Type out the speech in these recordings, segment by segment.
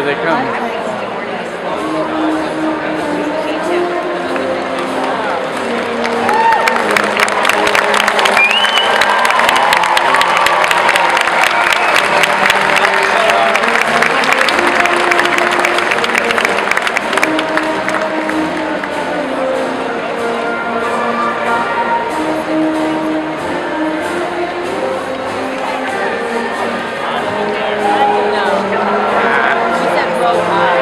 they come. She said roll up.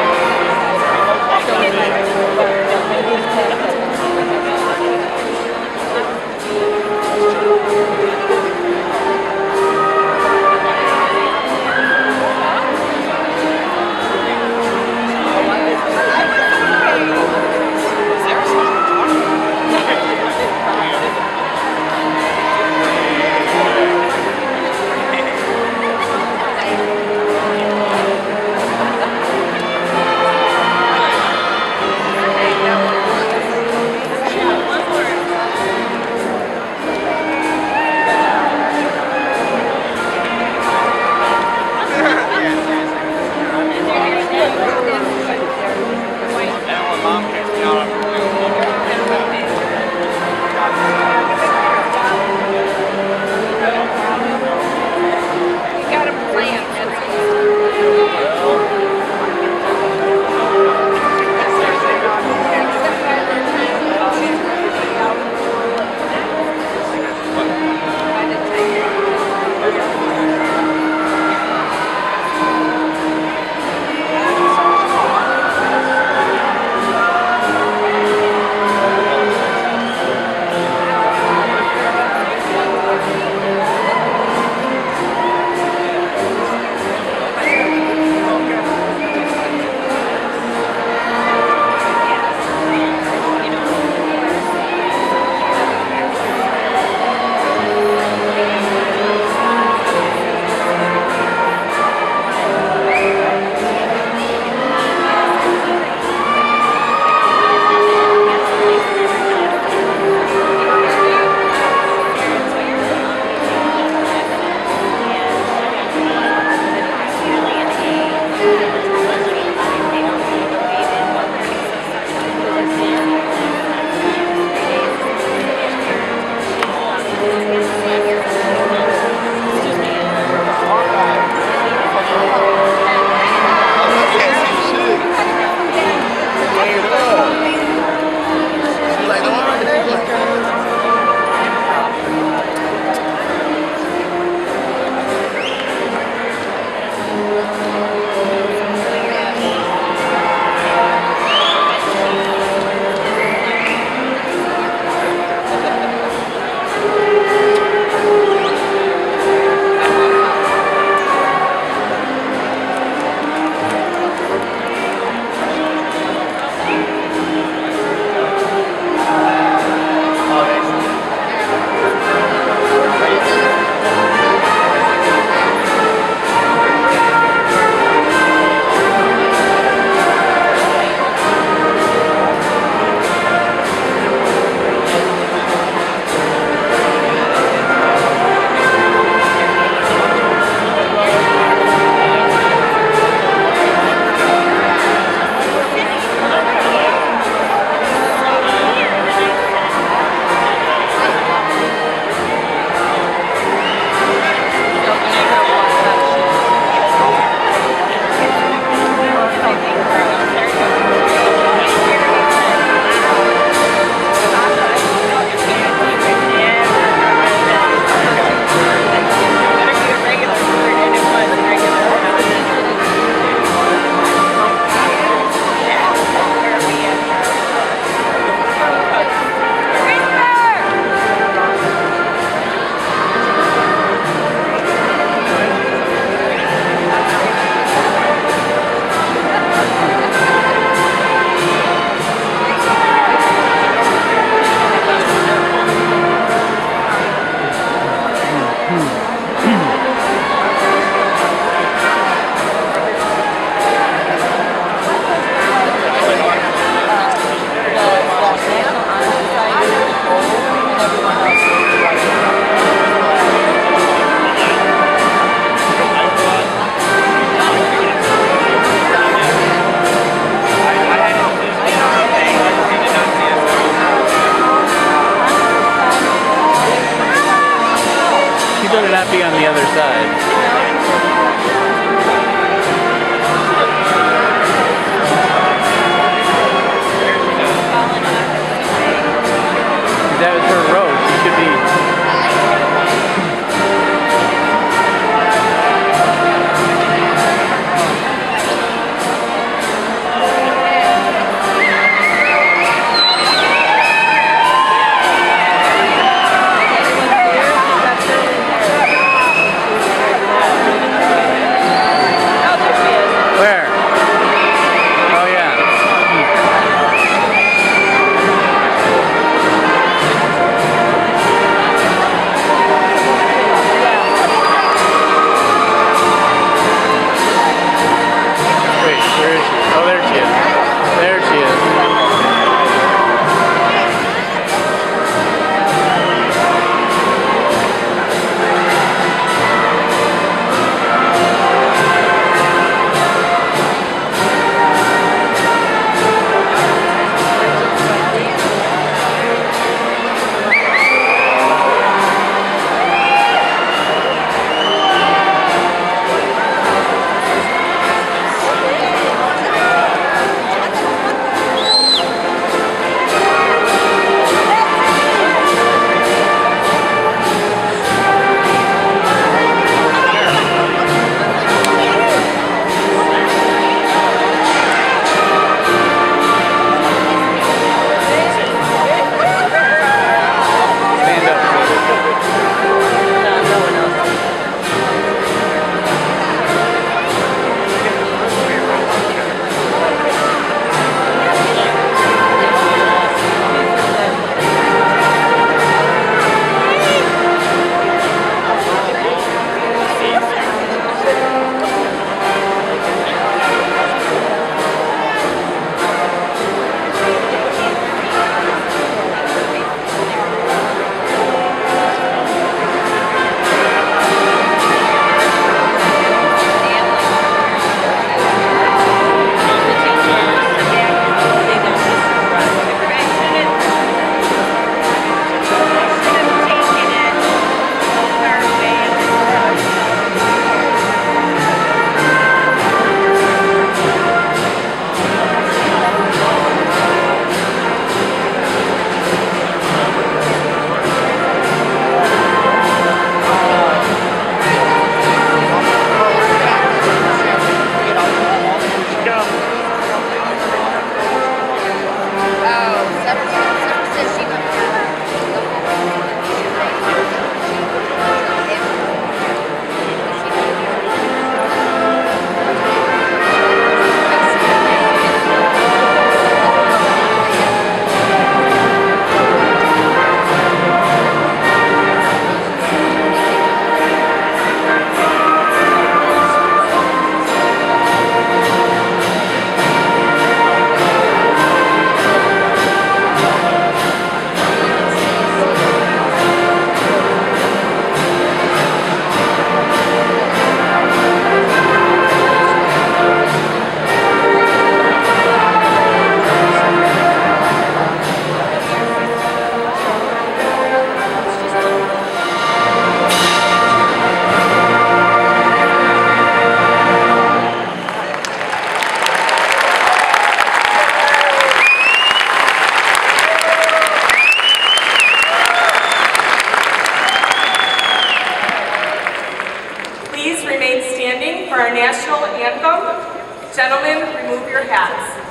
for our national anthem. Gentlemen, remove your hats.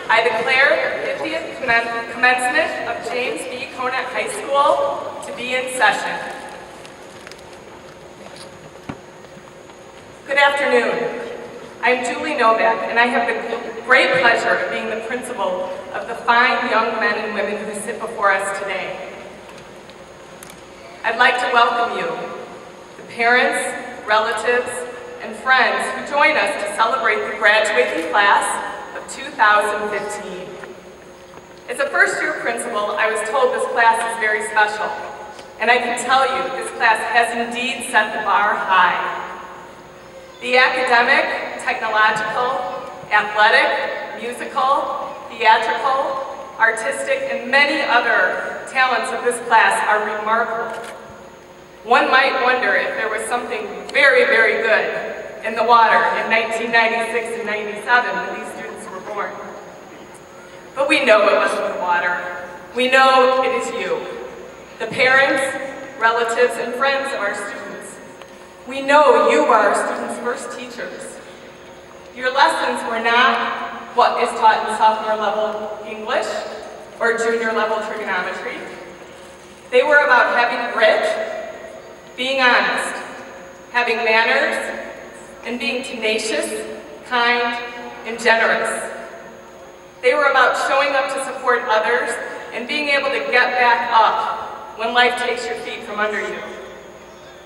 I declare the 50th commencement of James B. Conant High School to be in session. Good afternoon. I'm Julie Novak, and I have the great pleasure of being the principal of the fine young men and women who sit before us today. I'd like to welcome you, the parents, relatives, and friends who join us to celebrate the graduating class of 2015. As a first-year principal, I was told this class is very special, and I can tell you this class has indeed set the bar high. The academic, technological, athletic, musical, theatrical, artistic, and many other talents of this class are remarkable. One might wonder if there was something very, very good in the water in 1996 and 97 when these students were born. But we know it wasn't the water. We know it is you, the parents, relatives, and friends of our students. We know you are our students' first teachers. Your lessons were not what is taught in sophomore level English or junior level trigonometry. They were about having grit, being honest, having manners, and being tenacious, kind, and generous. They were about showing up to support others and being able to get back up when life takes your feet from under you.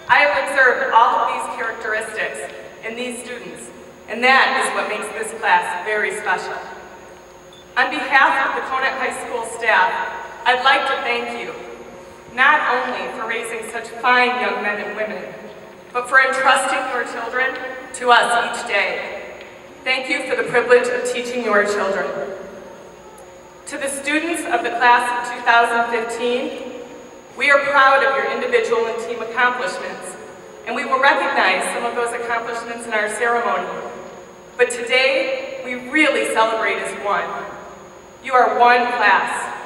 I have observed all of these characteristics in these students, and that is what makes this class very special. On behalf of the Conant High School staff, I'd like to thank you, not only for raising such fine young men and women, but for entrusting your children to us each day. Thank you for the privilege of teaching your children. To the students of the class of 2015, we are proud of your individual and team accomplishments, and we will recognize some of those accomplishments in our ceremony. But today, we really celebrate as one. You are one class.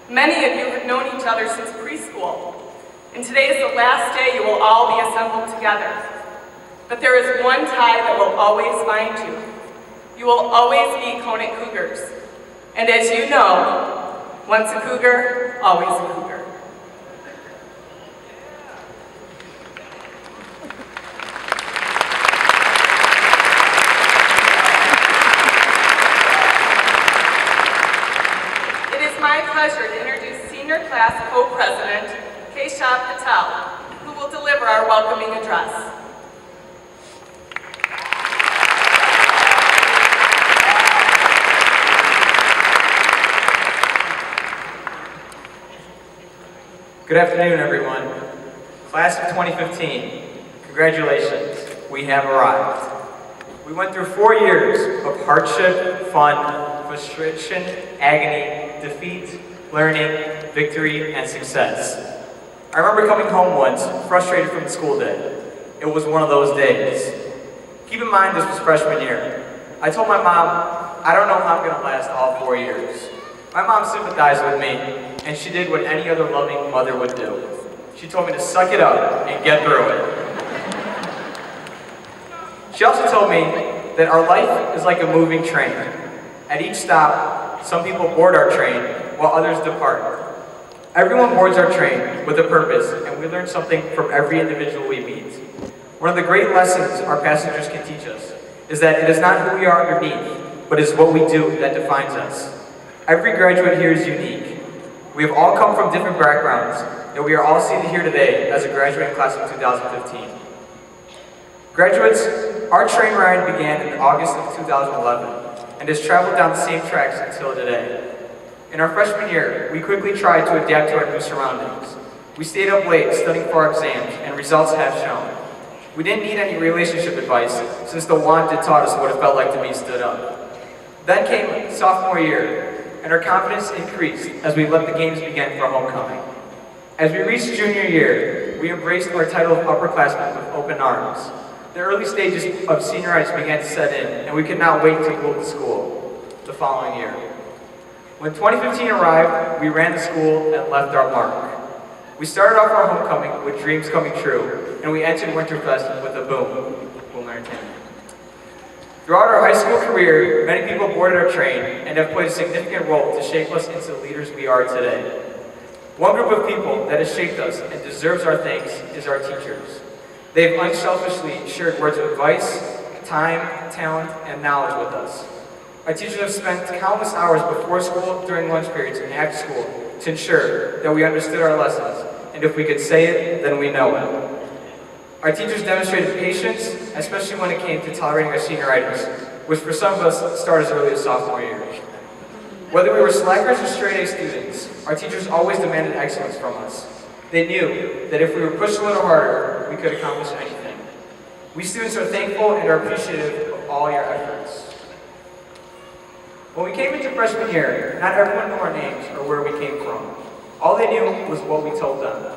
Many of you have known each other since preschool, and today is the last day you will all be assembled together. But there is one tie that will always bind you. You will always be Conant Cougars. And as you know, once a Cougar, always a Cougar. It is my pleasure to introduce Senior Class Co-President, Keshav Patel, who will deliver our welcoming address. Good afternoon, everyone. Class of 2015, congratulations, we have arrived. We went through 4 years of hardship, fun, frustration, agony, defeat, learning, victory, and success. I remember coming home once, frustrated from the school day. It was one of those days. Keep in mind this was freshman year. I told my mom, I don't know how I'm gonna last all 4 years. My mom sympathized with me, and she did what any other loving mother would do. She told me to suck it up and get through it. She also told me that our life is like a moving train. At each stop, some people board our train while others depart. Everyone boards our train with a purpose, and we learn something from every individual we meet. One of the great lessons our passengers can teach us is that it is not who we are underneath, but it's what we do that defines us. Every graduate here is unique. We have all come from different backgrounds, yet we are all seated here today as a graduating class of 2015. Graduates, our train ride began in August of 2011 and has traveled down the same tracks until today. In our freshman year, we quickly tried to adapt to our new surroundings. We stayed up late studying for our exams, and results have shown. We didn't need any relationship advice, since the wanted taught us what it felt like to be stood up. Then came sophomore year, and our confidence increased as we let the games begin for homecoming. As we reached junior year, we embraced our title of upperclassmen with open arms. The early stages of senioritis began to set in, and we could not wait to move to school the following year. When 2015 arrived, we ran the school and left our mark. We started off our homecoming with dreams coming true, and we entered Winterfest with a boom. Entertainment. Throughout our high school career, many people boarded our train and have played a significant role to shape us into the leaders we are today. One group of people that has shaped us and deserves our thanks is our teachers. They have unselfishly shared words of advice, time, talent, and knowledge with us. Our teachers have spent countless hours before school, during lunch periods, and after school to ensure that we understood our lessons, and if we could say it, then we know it. Our teachers demonstrated patience, especially when it came to tolerating our senioritis, which for some of us started as early as sophomore year. Whether we were slackers or straight-A students, our teachers always demanded excellence from us. They knew that if we were pushed a little harder, we could accomplish anything. We students are thankful and are appreciative of all your efforts. When we came into freshman year, not everyone knew our names or where we came from. All they knew was what we told them.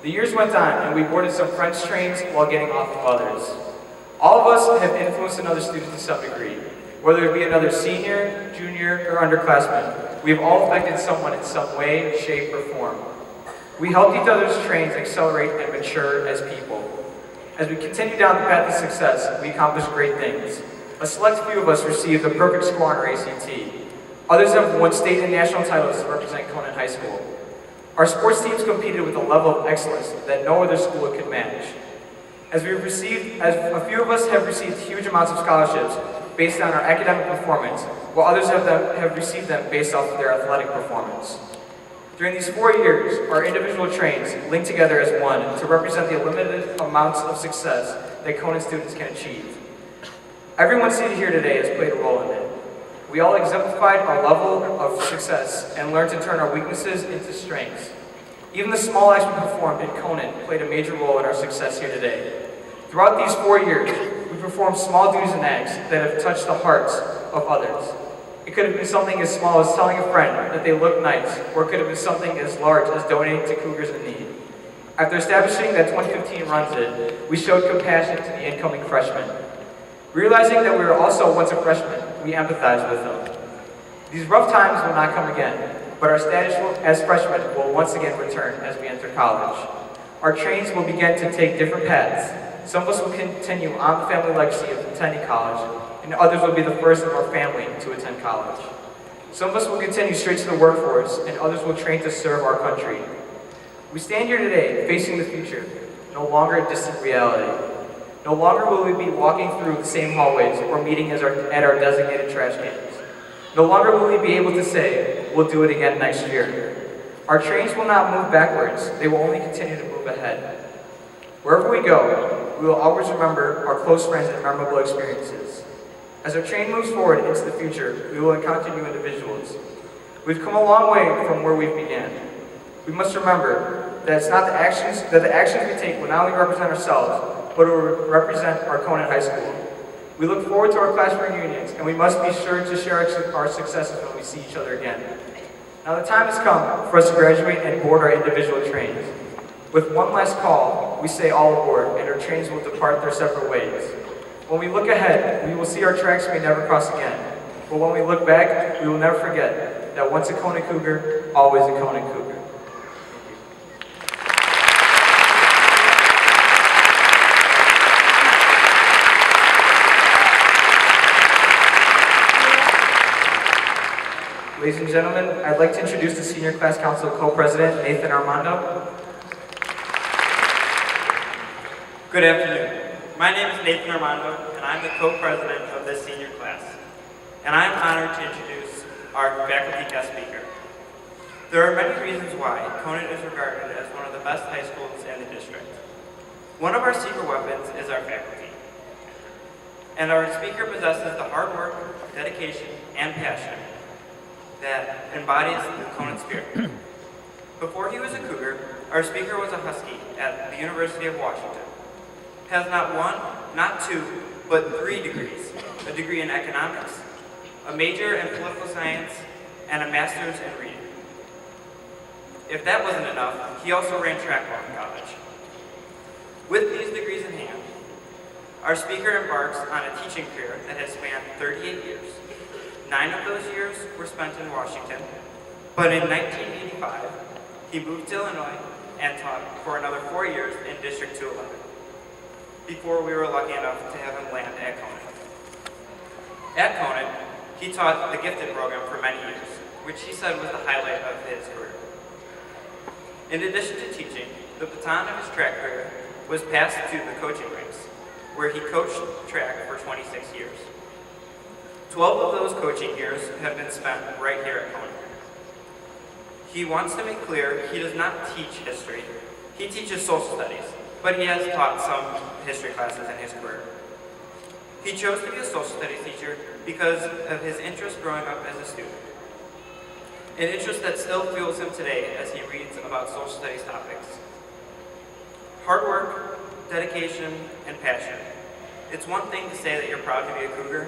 The years went on, and we boarded some French trains while getting off of others. All of us have influenced another student to some degree. Whether it be another senior, junior, or underclassman, we have all affected someone in some way, shape, or form. We helped each other's trains accelerate and mature as people. As we continue down the path of success, we accomplished great things. A select few of us received the perfect score on our ACT. Others have won state and national titles to represent Conant High School. Our sports teams competed with a level of excellence that no other school could match. As a few of us have received huge amounts of scholarships based on our academic performance, while others have received them based off of their athletic performance. During these 4 years, our individual trains linked together as one to represent the limited amounts of success that Conant students can achieve. Everyone seated here today has played a role in it. We all exemplified our level of success and learned to turn our weaknesses into strengths. Even the small acts we performed in Conant played a major role in our success here today. Throughout these 4 years, we performed small duties and acts that have touched the hearts of others. It could have been something as small as telling a friend that they look nice, or it could have been something as large as donating to Cougars in need. After establishing that 2015 runs it, we showed compassion to the incoming freshmen. Realizing that we were also once a freshman, we empathized with them. These rough times will not come again, but our status as freshmen will once again return as we enter college. Our trains will begin to take different paths. Some of us will continue on the family legacy of attending college, and others will be the first of our family to attend college. Some of us will continue straight to the workforce, and others will train to serve our country. We stand here today facing the future, no longer a distant reality. No longer will we be walking through the same hallways or meeting at our designated trash cans. No longer will we be able to say, we'll do it again next year. Our trains will not move backwards, they will only continue to move ahead. Wherever we go, we will always remember our close friends and memorable experiences. As our train moves forward into the future, we will encounter new individuals. We've come a long way from where we began. We must remember that the actions we take will not only represent ourselves, but it will represent our Conant High School. We look forward to our class reunions, and we must be sure to share our successes when we see each other again. Now the time has come for us to graduate and board our individual trains. With one last call, we say all aboard, and our trains will depart their separate ways. When we look ahead, we will see our tracks may never cross again. But when we look back, we will never forget that once a Conant Cougar, always a Conant Cougar. Ladies and gentlemen, I'd like to introduce the Senior Class Council Co-President, Nathan Armando. Good afternoon. My name is Nathan Armando, and I'm the co-president of this senior class. And I'm honored to introduce our faculty guest speaker. There are many reasons why Conant is regarded as one of the best high schools in the district. One of our secret weapons is our faculty. And our speaker possesses the hard work, dedication, and passion that embodies the Conant spirit. Before he was a Cougar, our speaker was a Husky at the University of Washington. Has not one, not two, but 3 degrees. A degree in economics, a major in political science, and a master's in reading. If that wasn't enough, he also ran track while in college. With these degrees in hand, our speaker embarks on a teaching career that has spanned 38 years. 9 of those years were spent in Washington, but in 1985, he moved to Illinois and taught for another 4 years in District 211, before we were lucky enough to have him land at Conant. At Conant, he taught the gifted program for many years, which he said was the highlight of his career. In addition to teaching, the baton of his track career was passed to the coaching ranks, where he coached track for 26 years. 12 of those coaching years have been spent right here at Conant. He wants to make clear he does not teach history. He teaches social studies, but he has taught some history classes in his career. He chose to be a social studies teacher because of his interest growing up as a student. An interest that still fuels him today as he reads about social studies topics. Hard work, dedication, and passion. It's one thing to say that you're proud to be a Cougar,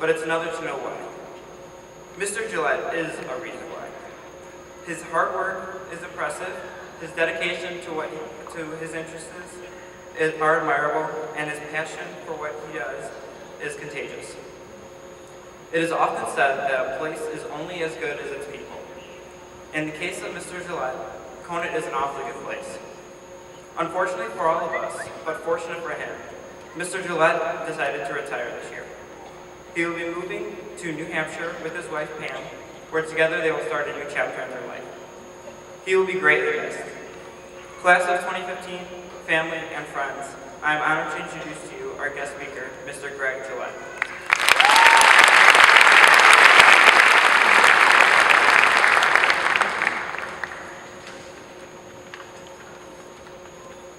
but it's another to know why. Mr. Gillette is a reason why. His hard work is impressive, his dedication to his interests are admirable, and his passion for what he does is contagious. It is often said that a place is only as good as its people. In the case of Mr. Gillette, Conant is an awfully good place. Unfortunately for all of us, but fortunate for him, Mr. Gillette decided to retire this year. He will be moving to New Hampshire with his wife Pam, where together they will start a new chapter in their life. He will be greatly missed. Class of 2015, family, and friends, I am honored to introduce to you our guest speaker, Mr. Greg Gillette.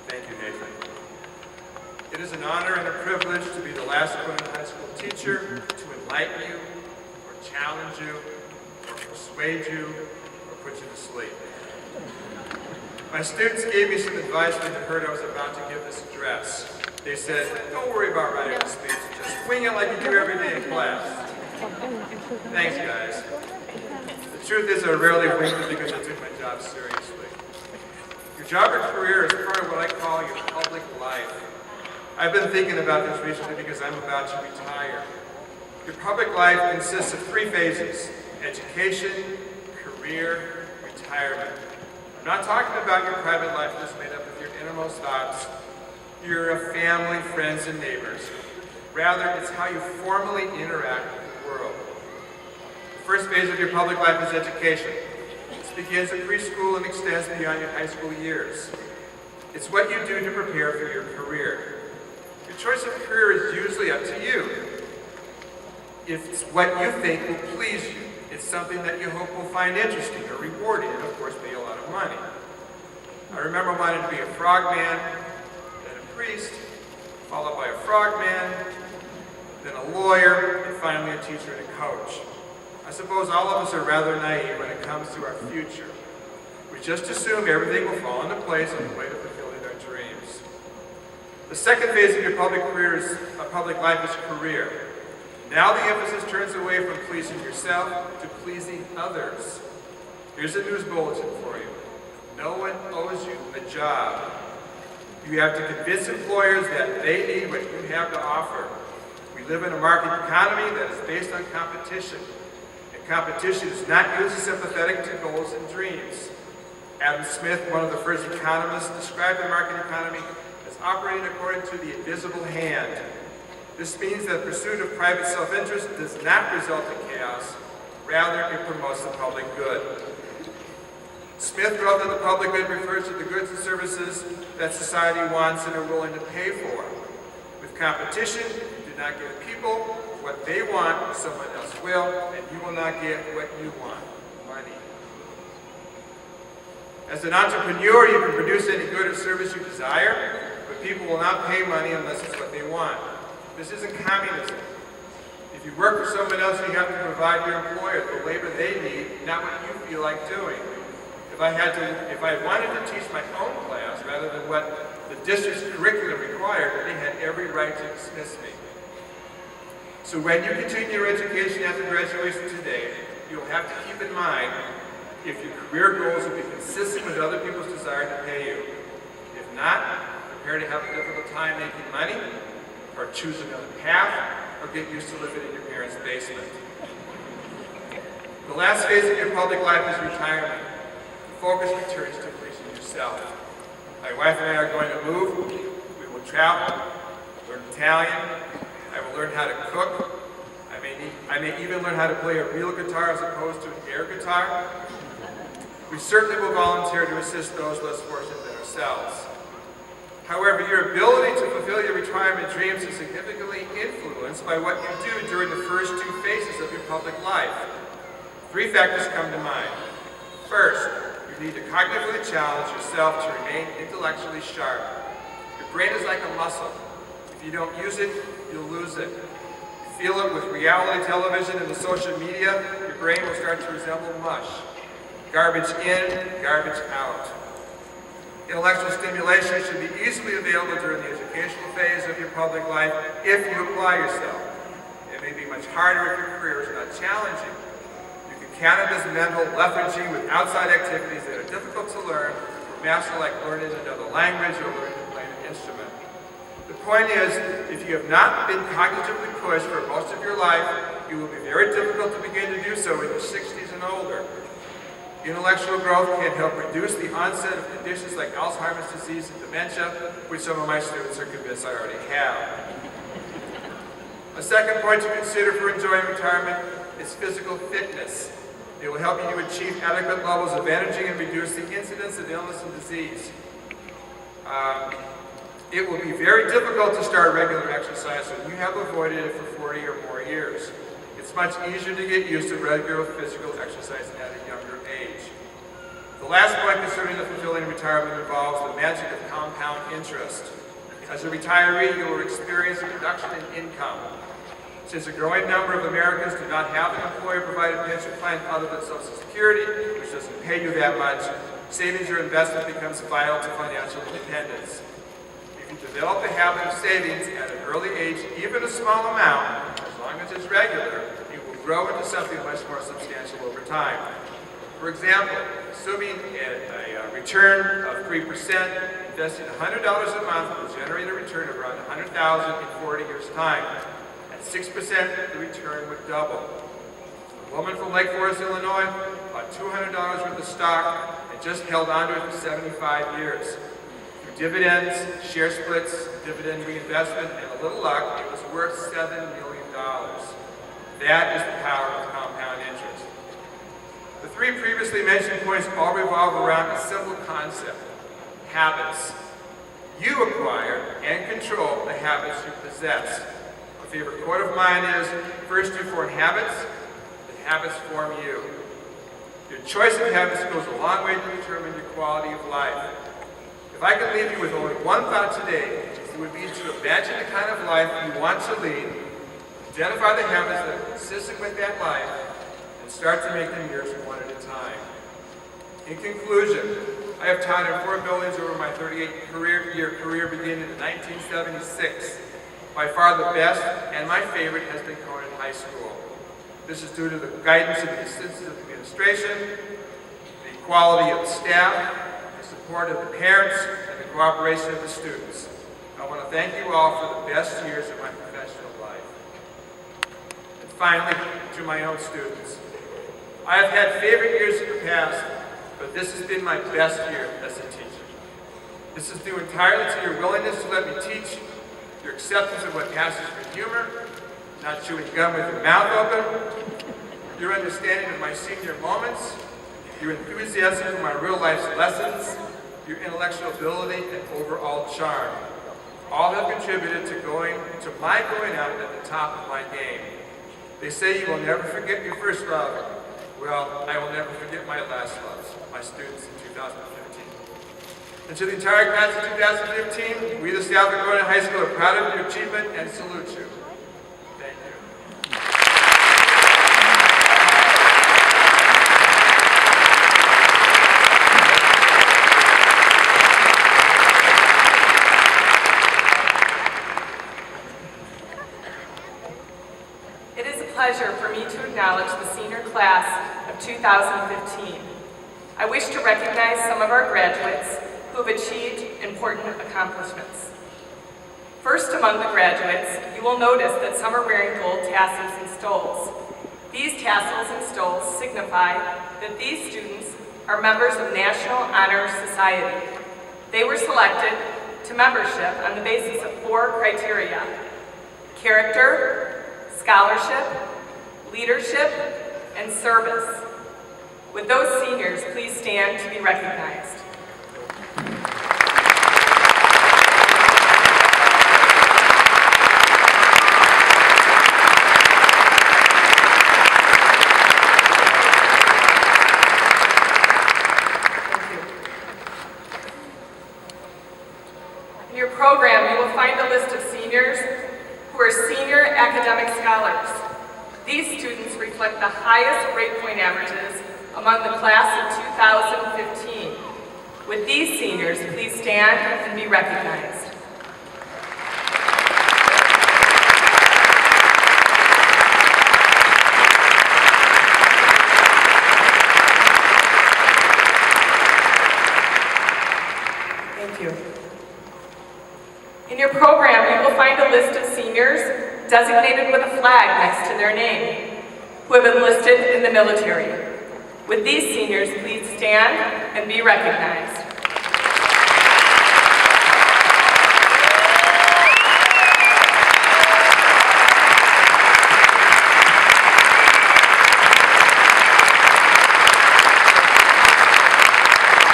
Thank you, Nathan. It is an honor and a privilege to be the last Conant High School teacher to enlighten you, or challenge you, or persuade you, or put you to sleep. My students gave me some advice when they heard I was about to give this address. They said, don't worry about writing the speech, just wing it like you do every day in class. Thanks, guys. The truth is I rarely winged it because I took my job seriously. Your job or career is part of what I call your public life. I've been thinking about this recently because I'm about to retire. Your public life consists of 3 phases: education, career, retirement. I'm not talking about your private life that's made up of your innermost thoughts, your family, friends, and neighbors. Rather, it's how you formally interact with the world. The first phase of your public life is education. This begins at preschool and extends beyond your high school years. It's what you do to prepare for your career. Your choice of career is usually up to you. If it's what you think will please you, it's something that you hope will find interesting or rewarding, and of course pay a lot of money. I remember wanting to be a frogman, then a priest, followed by a frogman, then a lawyer, and finally a teacher and a coach. I suppose all of us are rather naive when it comes to our future. We just assume everything will fall into place on the way to fulfilling our dreams. The second phase of your public life is career. Now the emphasis turns away from pleasing yourself to pleasing others. Here's a news bulletin for you. No one owes you a job. You have to convince employers that they need what you have to offer. We live in a market economy that is based on competition, and competition is not usually sympathetic to goals and dreams. Adam Smith, one of the first economists, described the market economy as operating according to the invisible hand. This means that pursuit of private self-interest does not result in chaos, rather it promotes the public good. Smith wrote that the public good refers to the goods and services that society wants and are willing to pay for. With competition, you do not give people what they want, someone else will, and you will not get what you want, money. As an entrepreneur, you can produce any good or service you desire, but people will not pay money unless it's what they want. This isn't communism. If you work for someone else, you have to provide your employer the labor they need, not what you feel like doing. If I wanted to teach my own class rather than what the district's curriculum required, they had every right to dismiss me. So when you continue your education after graduation today, you'll have to keep in mind if your career goals will be consistent with other people's desire to pay you. If not, prepare to have a difficult time making money, or choose another path, or get used to living in your parents' basement. The last phase of your public life is retirement. The focus returns to pleasing yourself. My wife and I are going to move. We will travel, learn Italian. I will learn how to cook. I may even learn how to play a real guitar as opposed to an air guitar. We certainly will volunteer to assist those less fortunate than ourselves. However, your ability to fulfill your retirement dreams is significantly influenced by what you do during the first two phases of your public life. Three factors come to mind. First, you need to cognitively challenge yourself to remain intellectually sharp. Your brain is like a muscle. If you don't use it, you'll lose it. You feel it with reality television and the social media, your brain will start to resemble mush. Garbage in, garbage out. Intellectual stimulation should be easily available during the educational phase of your public life if you apply yourself. It may be much harder if your career is not challenging. You can counter this mental lethargy with outside activities that are difficult to learn or master, like learning another language or learning to play an instrument. The point is, if you have not been cognitively pushed for most of your life, it will be very difficult to begin to do so in your 60s and older. Intellectual growth can help reduce the onset of conditions like Alzheimer's disease and dementia, which some of my students are convinced I already have. A second point to consider for enjoying retirement is physical fitness. It will help you to achieve adequate levels of energy and reduce the incidence of illness and disease. It will be very difficult to start regular exercise when you have avoided it for 40 or more years. It's much easier to get used to regular physical exercise at a younger age. The last point concerning the fulfilling retirement involves the magic of compound interest. As a retiree, you will experience a reduction in income. Since a growing number of Americans do not have an employer-provided pension plan other than Social Security, which doesn't pay you that much, savings or investment becomes vital to financial independence. If you develop the habit of savings at an early age, even a small amount, as long as it's regular, it will grow into something much more substantial over time. For example, assuming a return of 3%, investing $100 a month will generate a return of around $100,000 in 40 years' time. At 6%, the return would double. A woman from Lake Forest, Illinois, bought $200 worth of stock and just held on to it for 75 years. Through dividends, share splits, dividend reinvestment, and a little luck, it was worth $7 million. That is the power of compound interest. The three previously mentioned points all revolve around a simple concept: habits. You acquire and control the habits you possess. A favorite quote of mine is, "First you form habits, then habits form you." Your choice of habits goes a long way to determine your quality of life. If I could leave you with only one thought today, it would be to imagine the kind of life you want to lead, identify the habits that are consistent with that life, and start to make them yours one at a time. In conclusion, I have taught in 4 buildings over my 38-year career beginning in 1976. By far the best and my favorite has been Conant High School. This is due to the guidance of the assistants of the administration, the quality of the staff, the support of the parents, and the cooperation of the students. I want to thank you all for the best years of my professional life. finally, to my own students. I have had favorite years in the past, but this has been my best year as a teacher. This is due entirely to your willingness to let me teach, your acceptance of what passes for humor, not chewing gum with your mouth open, your understanding of my senior moments, your enthusiasm for my real life's lessons, your intellectual ability and overall charm. All have contributed to my going out at the top of my game. They say you will never forget your first love. Well, I will never forget my last loves, my students in 2015. And to the entire class of 2015, we, the South Dakota High School, are proud of your achievement and salute you. Thank you. It is a pleasure for me to acknowledge the senior class of 2015. I wish to recognize some of our graduates who have achieved important accomplishments. First among the graduates, you will notice that some are wearing gold tassels and stoles. These tassels and stoles signify that these students are members of National Honor Society. They were selected to membership on the basis of 4 criteria: character, scholarship, leadership, and service. Would those seniors please stand to be recognized? Thank you. In your program, you will find a list of seniors who are senior academic scholars. These students reflect the highest grade point averages among the class of 2015. Would these seniors please stand and be recognized? Thank you. In your program, you will find a list of seniors designated with a flag next to their name, who have enlisted in the military. Would these seniors please stand and be recognized?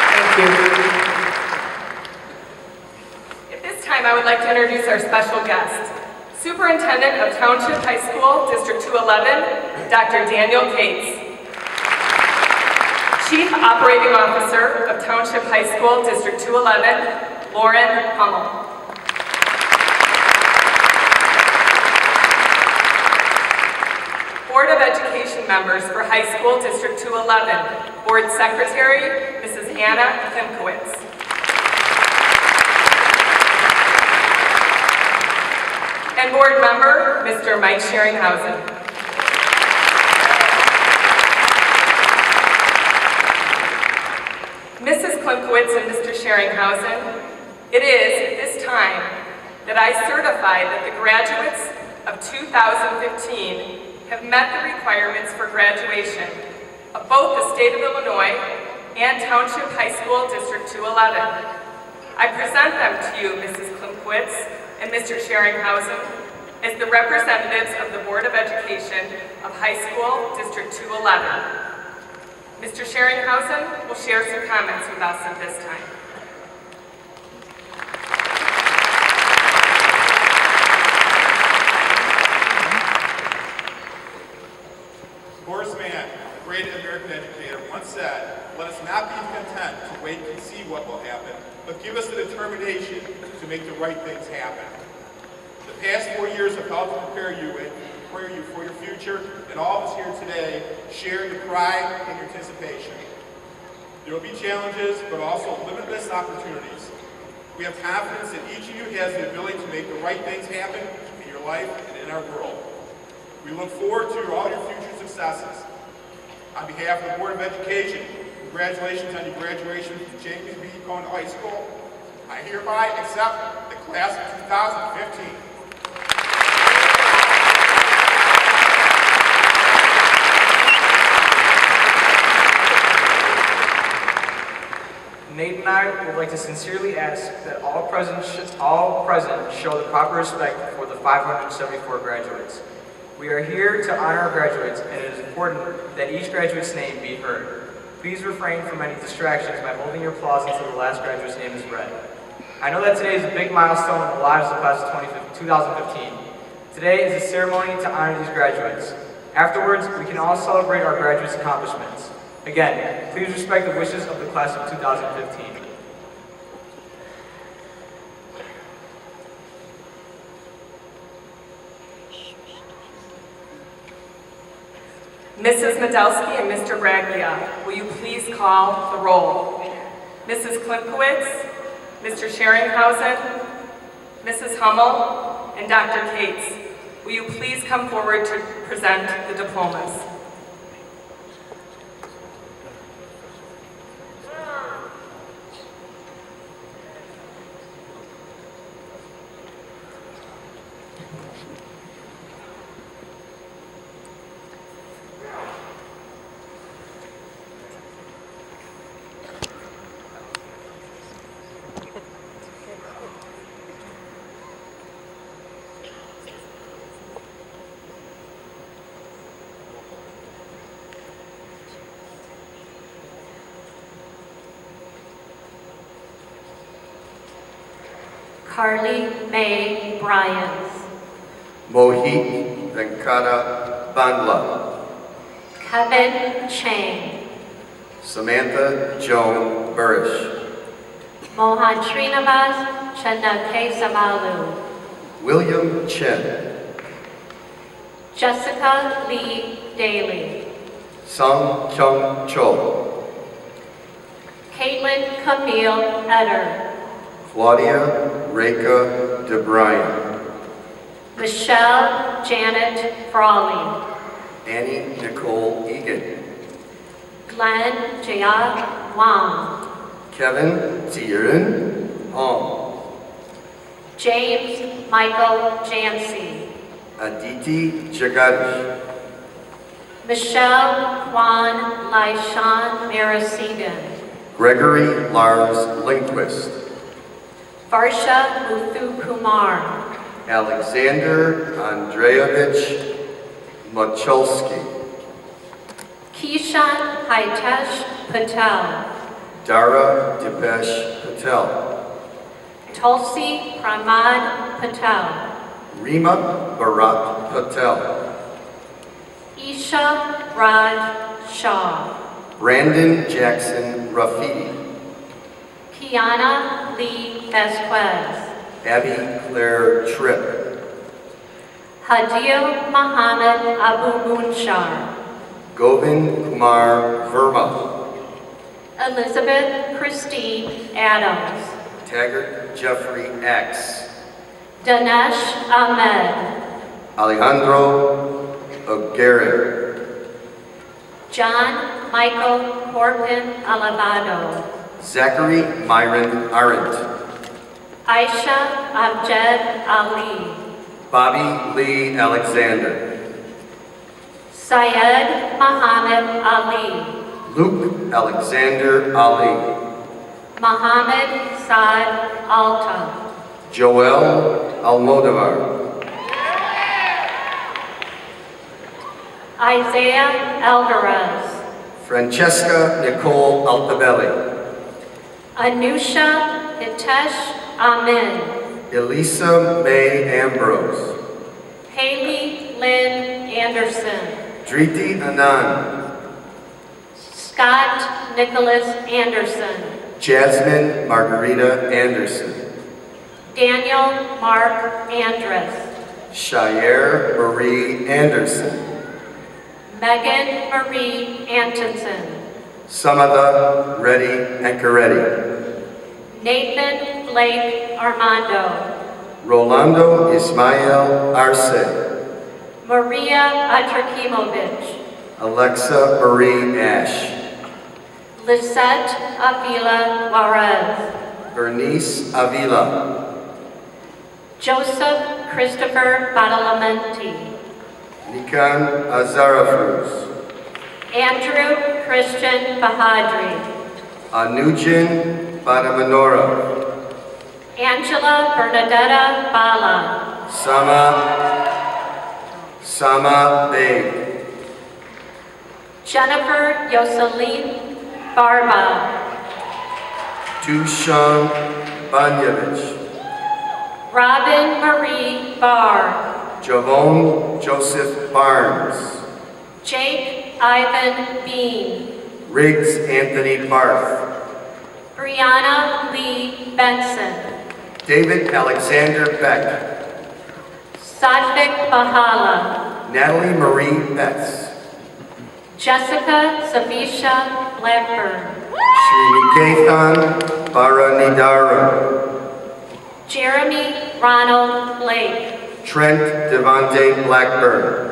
Thank you. At this time, I would like to introduce our special guest, Superintendent of Township High School, District 211, Dr. Daniel Cates. Chief Operating Officer of Township High School, District 211, Lauren Hummel. Board of Education members for High School, District 211, Board Secretary, Mrs. Anna Klimkowitz. And Board Member, Mr. Mike Scheringhausen. Mrs. Klimkowitz and Mr. Scheringhausen, it is at this time that I certify that the graduates of 2015 have met the requirements for graduation of both the state of Illinois and Township High School District 211. I present them to you, Mrs. Klimkowitz and Mr. Scheringhausen, as the representatives of the Board of Education of High School District 211. Mr. Scheringhausen will share some comments with us at this time. Horace Mann, the great American educator, once said, "Let us not be content to wait and see what will happen, but give us the determination to make the right things happen." The past 4 years have helped to prepare you for your future, and all of us here today share your pride and your anticipation. There will be challenges, but also limitless opportunities. We have confidence that each of you has the ability to make the right things happen in your life and in our world. We look forward to all your future successes. On behalf of the Board of Education, congratulations on your graduation from James B. Conant High School. I hereby accept the class of 2015. time, we'd like to sincerely ask that all present show the proper respect for the 574 graduates. We are here to honor our graduates, and it is important that each graduate's name be heard. Please refrain from any distractions by holding your applause until the last graduate's name is read. I know that today is a big milestone in the lives of the class of 2015. Today is a ceremony to honor these graduates. Afterwards, we can all celebrate our graduates' accomplishments. Again, please respect the wishes of the class of 2015. Mrs. Medelsky and Mr. Braglia, will you please call the roll? Mrs. Klimkowitz, Mr. Scheringhausen, Mrs. Hummel, and Dr. Cates, will you please come forward to present the diplomas? Carly Mae Bryans, Mohit Venkata Bandla, Kevin Chang, Samantha Joan Burish, Mohan Srinivas Chandakesavalu, William Chen, Jessica Lee Daly, Sung Chung Cho, Caitlin Camille Eder, Claudia Reka DeBryan, Michelle Janet Frawley, Annie Nicole Egan, Glenn Jia Wang, Kevin Zirin Hong, James Michael Jancy, Aditi Jagadish, Michelle Kwan Laishan Marasegan, Gregory Lars Lindquist, Varsha Muthu Kumar, Alexander Andreevich Machulski, Kishan Hitesh Patel, Dara Dipesh Patel, Tulsi Pramad Patel, Rima Bharat Patel, Isha Raj Shah, Brandon Jackson Rafidi, Kiana Lee Vasquez, Abby Claire Tripp, Hadia Muhammad Abu Munshar, Govind Kumar Verma, Elizabeth Christine Adams, Taggart Jeffrey X, Danesh Ahmed, Alejandro Aguirre, John Michael Corbin Alavado, Zachary Myron Arendt, Aisha Abjad Ali, Bobby Lee Alexander, Syed Muhammad Ali, Luke Alexander Ali, Muhammad Saad Alta, Joel Almodovar, Isaiah Alvarez, Francesca Nicole Altabelli, Anusha Hitesh Amin, Elisa May Ambrose, Haley Lynn Anderson, Driti Anand, Scott Nicholas Anderson, Jasmine Margarita Anderson, Daniel Mark Andrus, Shire Marie Anderson, Megan Marie Antonson, Samatha Reddy Encaretti, Nathan Blake Armando, Rolando Ismael Arce, Maria Atrakimovich, Alexa Marie Ash, Lisette Avila Juarez, Bernice Avila, Joseph Christopher Badalamenti, Nikan Azarafruz, Andrew Christian Bahadri, Anujan Badamanora. Angela Bernadetta Bala, Sama Bey. Jennifer Yoselin Barba, Tushan Banyevich. Robin Marie Barr, Javon Joseph Barnes. Jake Ivan Bean, Riggs Anthony Barth. Brianna Lee Benson, David Alexander Beck. Sadvik Bahala, Natalie Marie Betts. Jessica Savisha Blackburn, Sriniketan Baranidara. Jeremy Ronald Blake, Trent Devontae Blackburn.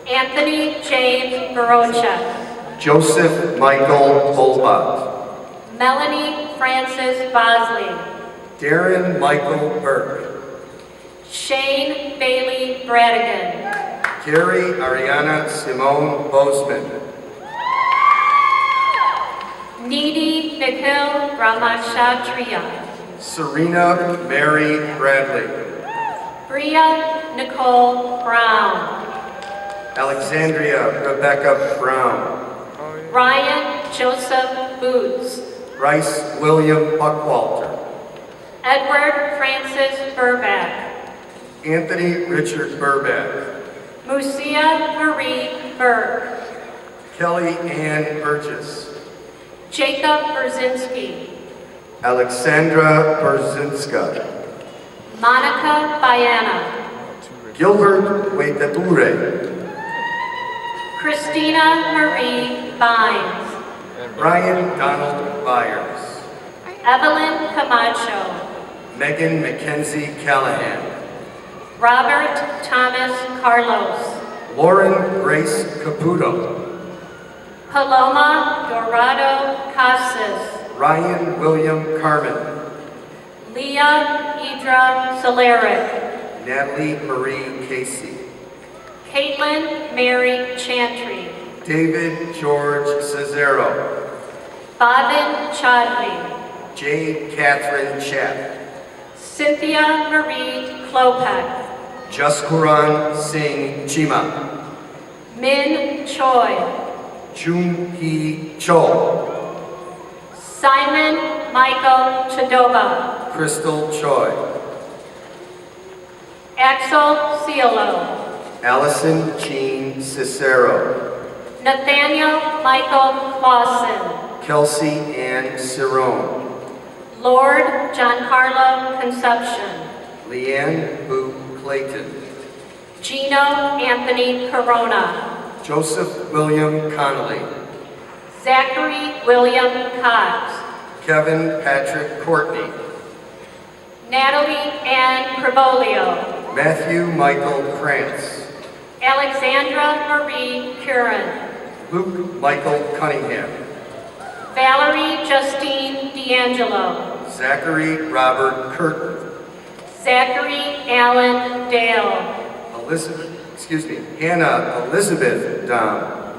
Anthony James Barochek, Joseph Michael Bolbot. Melanie Frances Bosley, Darren Michael Burke. Shane Bailey Bradigan, Gary Ariana Simone Bozeman. Needy Nikhil Ramashatriya, Serena Mary Bradley. Bria Nicole Brown, Alexandria Rebecca Brown. Ryan Joseph Boots, Bryce William Buckwalter. Edward Francis Burback, Anthony Richard Burback. Musia Marie Burke, Kelly Ann Burgess. Jacob Brzezinski, Alexandra Brzezinska. Monica Bayana, Gilbert Wetebure. Christina Marie Bynes, Brian Donald Byers. Evelyn Camacho, Megan Mackenzie Callahan. Robert Thomas Carlos, Lauren Grace Caputo. Paloma Dorado Casas, Ryan William Carmen. Leah Idra Soleric, Natalie Marie Casey. Caitlin Mary Chantry, David George Cesaro. Bobin Chodley, Jade Catherine Chap. Cynthia Marie Klopek, Jaskuran Singh Chima. Min Choi, Jun Hee Cho. Simon Michael Chadoba, Crystal Choi. Axel Cielo, Allison Jean Cicero. Nathaniel Michael Clausen, Kelsey Ann Cerrone. Lord Giancarlo Conception, Leanne Boo Clayton. Gino Anthony Corona, Joseph William Connolly. Zachary William Cox, Kevin Patrick Courtney. Natalie Ann Crivolio, Matthew Michael Krantz. Alexandra Marie Curran, Luke Michael Cunningham. Valerie Justine D'Angelo, Zachary Robert Curtin. Zachary Allen Dale, Hannah Elizabeth Dom.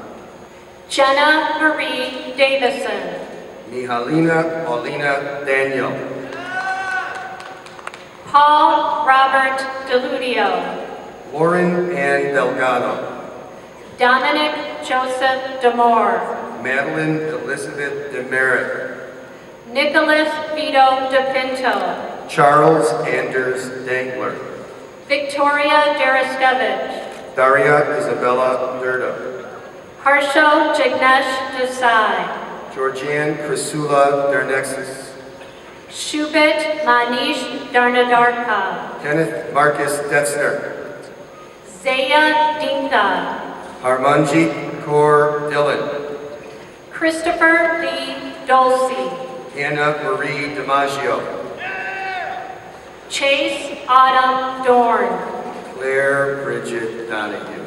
Jenna Marie Davison, Mihalina Paulina Daniel. Paul Robert DeLudio, Lauren Ann Delgado. Dominic Joseph Demore, Madeline Elizabeth Demerit. Nicholas Vito DePinto, Charles Anders Dangler. Victoria Daraskevich, Daria Isabella Durda. Harsho Jignesh Desai, Georgianne Chrysula Darnexis. Shubit Manish Darnadarka, Kenneth Marcus Detzner. Zaya Dinka, Harmanjit Kaur Dillon. Christopher Lee Dolce, Hannah Marie DiMaggio. Chase Autumn Dorn, Claire Bridget Donahue.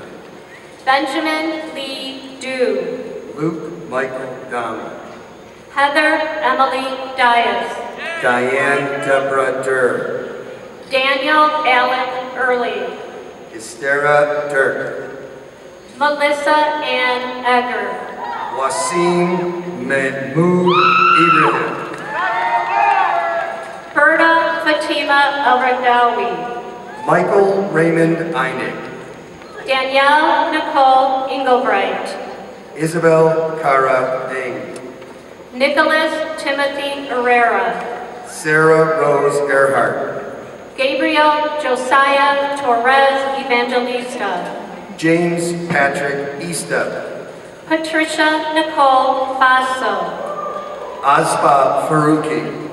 Benjamin Lee Dew, Luke Michael Downing. Heather Emily Dias, Diane Deborah Durr. Daniel Allen Early, Estera Dirk. Melissa Ann Egger, Wasim Mahmoud Ibrahim. Fatima El-Ragdawi. Michael Raymond Einig. Danielle Nicole Engelbright. Isabel Cara Eng. Nicholas Timothy Herrera. Sarah Rose Earhart. Gabriel Josiah Torres Evangelista. James Patrick Easta. Patricia Nicole Faso. Azba Faruqi.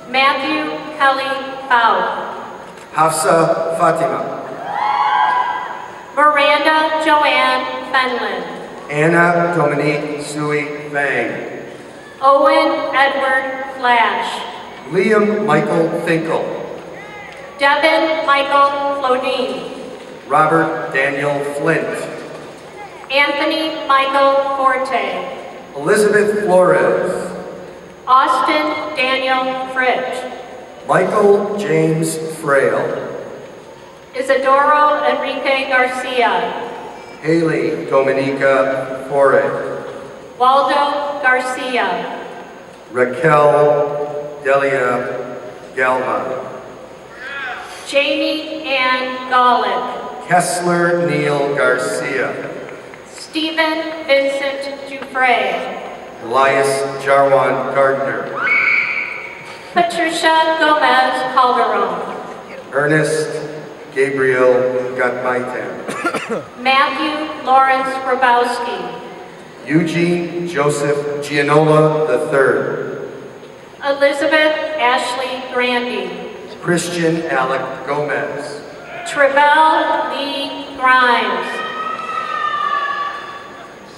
Matthew Kelly Fowle. Hafsa Fatima. Miranda Joanne Fenlon. Anna Dominique Sui Fang. Owen Edward Flash. Liam Michael Finkel. Devin Michael Flodine. Robert Daniel Flint. Anthony Michael Forte. Elizabeth Flores. Austin Daniel Fritsch. Michael James Frail. Isidoro Enrique Garcia. Haley Dominica Fore. Waldo Garcia. Raquel Delia Galva. Jamie Ann Golick. Kessler Neil Garcia. Stephen Vincent Dufresne. Elias Jarwan Gardner. Patricia Gomez Calderon. Ernest Gabriel Gatmaitan. Matthew Lawrence Grabowski. Eugene Joseph Gianola III. Elizabeth Ashley Grandy. Christian Alec Gomez. Travell Lee Grimes.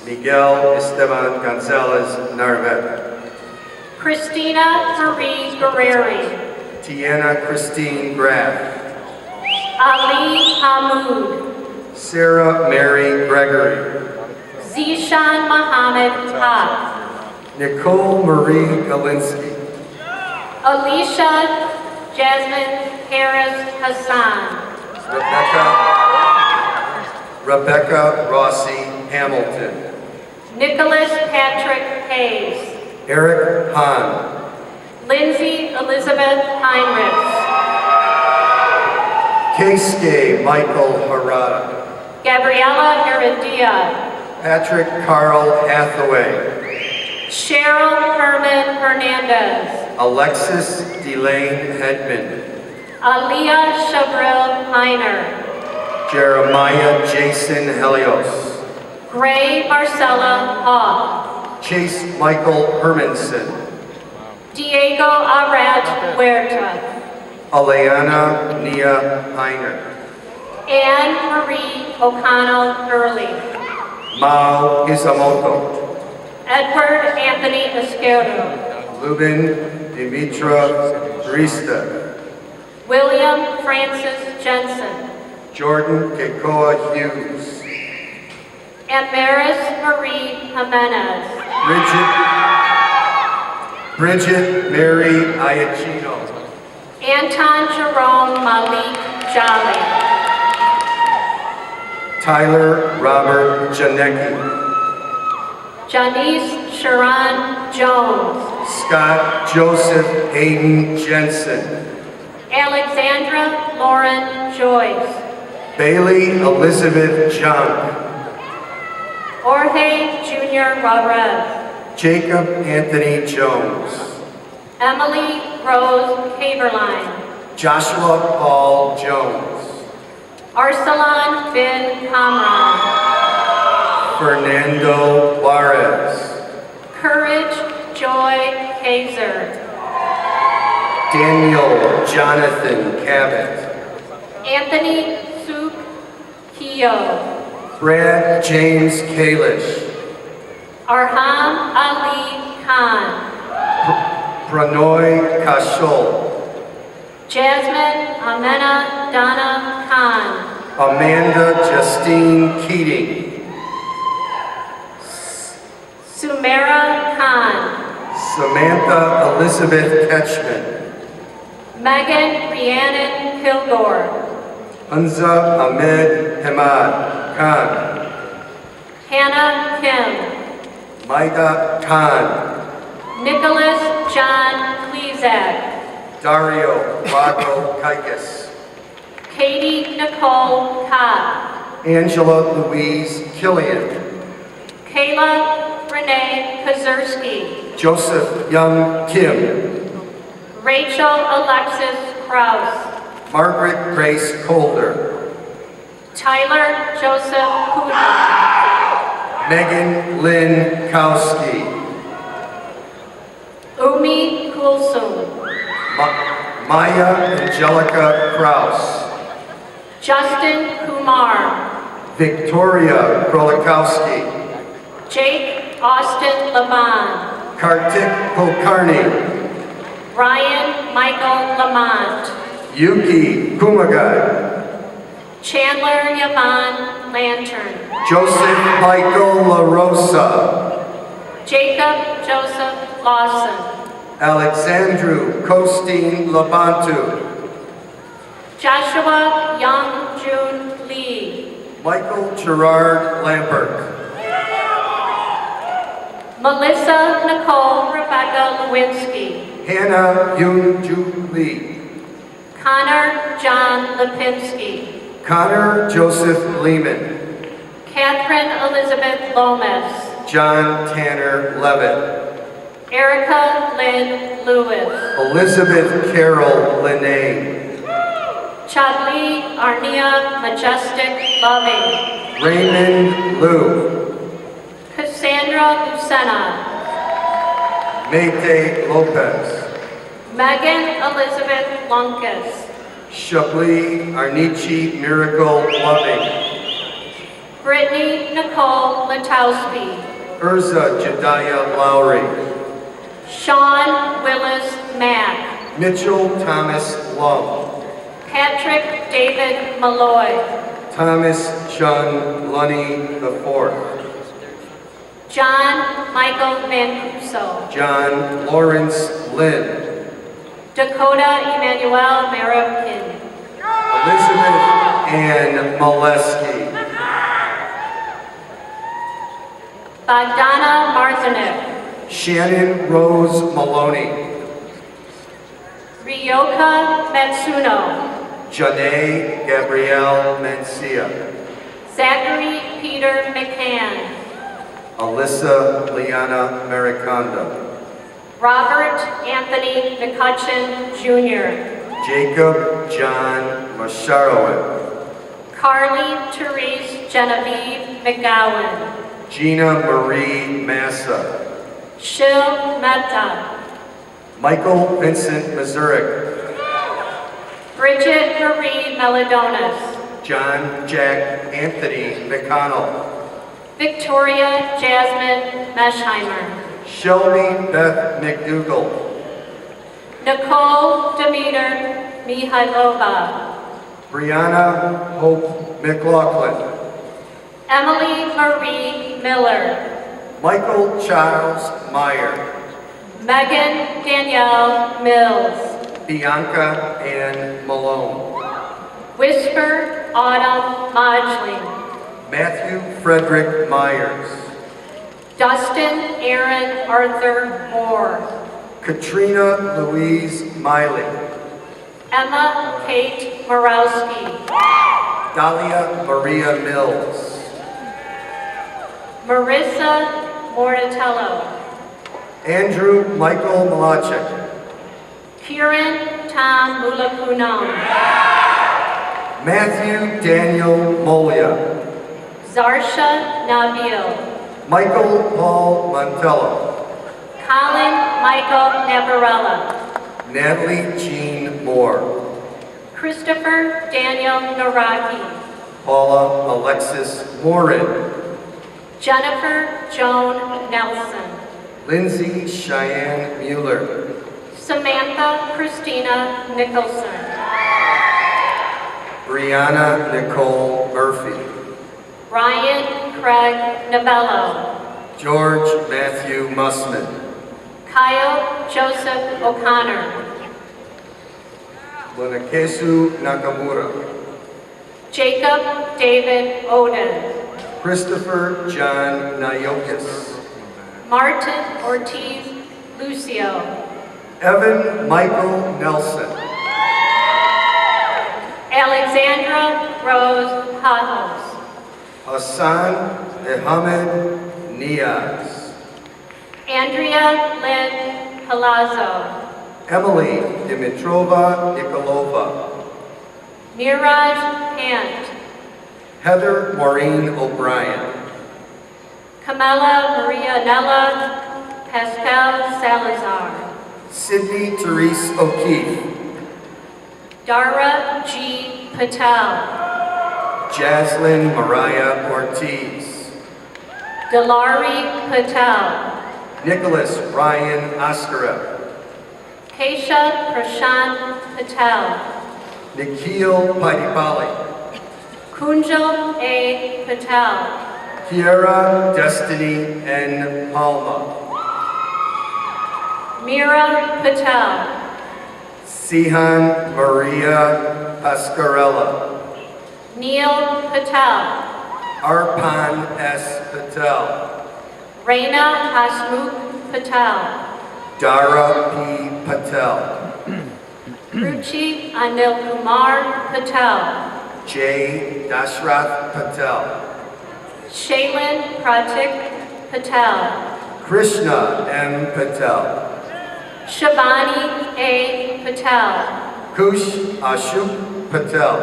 Miguel Esteban Gonzalez Narvet. Christina Marie Guerreri. Tiana Christine Graff. Ali Hamoud. Sarah Mary Gregory. Zishan Mohammed Haq. Nicole Marie Galinsky. Alicia Jasmine Harris Hassan. Rebecca Rossi Hamilton. Nicholas Patrick Hayes. Eric Hahn. Lindsay Elizabeth Heinrichs. Keisuke Michael Harada. Gabriela Heredia. Patrick Carl Hathaway. Cheryl Herman Hernandez. Alexis Delane Hedman. Aliyah Shabril Heiner. Jeremiah Jason Helios. Gray Marcella Hawk. Chase Michael Hermanson. Diego Arad Huerta. Aleana Nia Heiner. Anne Marie O'Connell Early. Mao Isamoto. Edward Anthony Esquerdo. Lubin Dimitra Brista. William Francis Jensen. Jordan Kekoa Hughes. Amaris Marie Jimenez. Bridget Mary Iachino. Anton Jerome Malik Jolly. Tyler Robert Janecki. Janice Sharon Jones. Scott Joseph Hayden Jensen. Alexandra Lauren Joyce. Bailey Elizabeth Junk. Jorge Jr. Rodriguez. Jacob Anthony Jones. Emily Rose Haberline. Joshua Paul Jones. Arsalan bin Kamran. Fernando Juarez. Courage Joy Kaiser. Daniel Jonathan Cabot. Anthony Suk Keo. Brad James Kalish. Arham Ali Khan. Pranoy Kashol. Jasmine Amena Donna Khan. Amanda Justine Keating. Sumera Khan. Samantha Elizabeth Ketchman. Megan Rhiannon Kilgore. Hunza Ahmed Hamad Khan. Hannah Kim. Maida Khan. Nicholas John Klezak. Dario Vago Kaikis, Katie Nicole Cobb, Angela Louise Killian, Kayla Renee Kozerski, Joseph Young Kim, Rachel Alexis Kraus, Margaret Grace Colder, Tyler Joseph Huda, Megan Lynn Kowski, Umi Kulsum, Maya Angelica Kraus, Justin Kumar, Victoria Krolikowski, Jake Austin Laban, Kartik Kulkarni, Ryan Michael Lamont, Yuki Kumagai, Chandler Yaman Lantern, Joseph Michael La Rosa, Jacob Joseph Lawson, Alexandru Kostin Labantu, Joshua Young Jun Lee, Michael Gerard Lambert, Melissa Nicole Rebecca Lewinsky, Hannah Yoon Ju Lee, Connor John Lipinski, Connor Joseph Lehman, Catherine Elizabeth Lomas, John Tanner Levitt, Erica Lynn Lewis, Elizabeth Carol Linane, Chadli Arnia Majestic Loving, Raymond Liu, Cassandra Lucena, Mayte Lopez, Megan Elizabeth Lunkus, Shabli Arnichi Miracle Loving, Brittany Nicole Latowski, Urza Jediah Lowry, Sean Willis Mack, Mitchell Thomas Lum, Patrick David Malloy, Thomas Chun Lunny IV, John Michael Mancuso, John Lawrence Lynn, Dakota Emmanuel Maripkin, Elizabeth Ann Molesky, Bogdana Martinick, Shannon Rose Maloney, Ryoka Matsuno, Janae Gabrielle Mencia, Zachary Peter McCann, Alyssa Liana Maricondo, Robert Anthony McCutcheon Jr., Jacob John Masharowicz, Carly Therese Genevieve McGowan, Gina Marie Massa, Shil Mehta, Michael Vincent Mazurik, Bridget Marie Meladonis, John Jack Anthony McConnell, Victoria Jasmine Meschheimer, Shelby Beth McDougall, Nicole Demeter Mihailova, Brianna Hope McLaughlin, Emily Marie Miller, Michael Charles Meyer, Megan Danielle Mills, Bianca Ann Malone, Whisper Autumn Modgling, Matthew Frederick Myers, Dustin Aaron Arthur Moore, Katrina Louise Miley, Emma Kate Morowski, Dahlia Maria Mills, Marissa Mortatello, Andrew Michael Malachek, Kieran Tom Mulapunam, Matthew Daniel Molia, Zarsha Nabil, Michael Paul Montello, Colin Michael Navarella, Natalie Jean Moore, Christopher Daniel Naraki, Paula Alexis Morin, Jennifer Joan Nelson, Lindsay Cheyenne Mueller, Samantha Christina Nicholson, Brianna Nicole Murphy, Ryan Craig Novello, George Matthew Mussman, Kyle Joseph O'Connor, Lunakesu Nakamura, Jacob David Oden, Christopher John Nayokis, Martin Ortiz Lucio, Evan Michael Nelson. Alexandra Rose Hajos. Hassan Mohamed Niaz. Andrea Lynn Palazzo. Emily Dimitrova Nikolova. Miraj Pant. Heather Maureen O'Brien. Camilla Maria Nella Pascal Salazar. Sydney Therese O'Keefe. Dara G. Patel. Jaslyn Mariah Ortiz. Delari Patel. Nicholas Ryan Oskarev. Keisha Prashant Patel. Nikhil Paidipali. Kunjal A. Patel. Kiara Destiny N. Palma. Mira Patel. Sihan Maria Pascarella. Neil Patel. Arpan S. Patel. Reina Hasmukh Patel. Dara P. Patel. Ruchi Anil Kumar Patel. J. Dashrath Patel. Shaylin Pratik Patel. Krishna M. Patel. Shabani A. Patel. Kush Ashok Patel.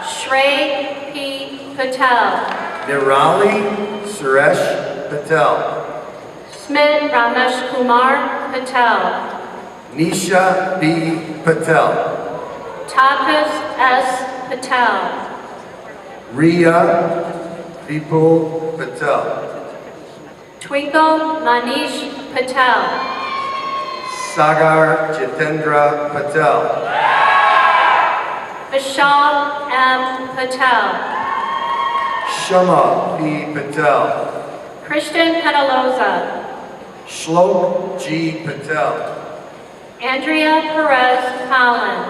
Shrey P. Patel. Nirali Suresh Patel. Smit Ramesh Kumar Patel. Nisha B. Patel. Tapas S. Patel. Riya Vipul Patel. Twinkle Manish Patel. Sagar Jitendra Patel. Vishal M. Patel. Shama P. Patel. Christian Penaloza. Shlok G. Patel. Andrea Perez Collin.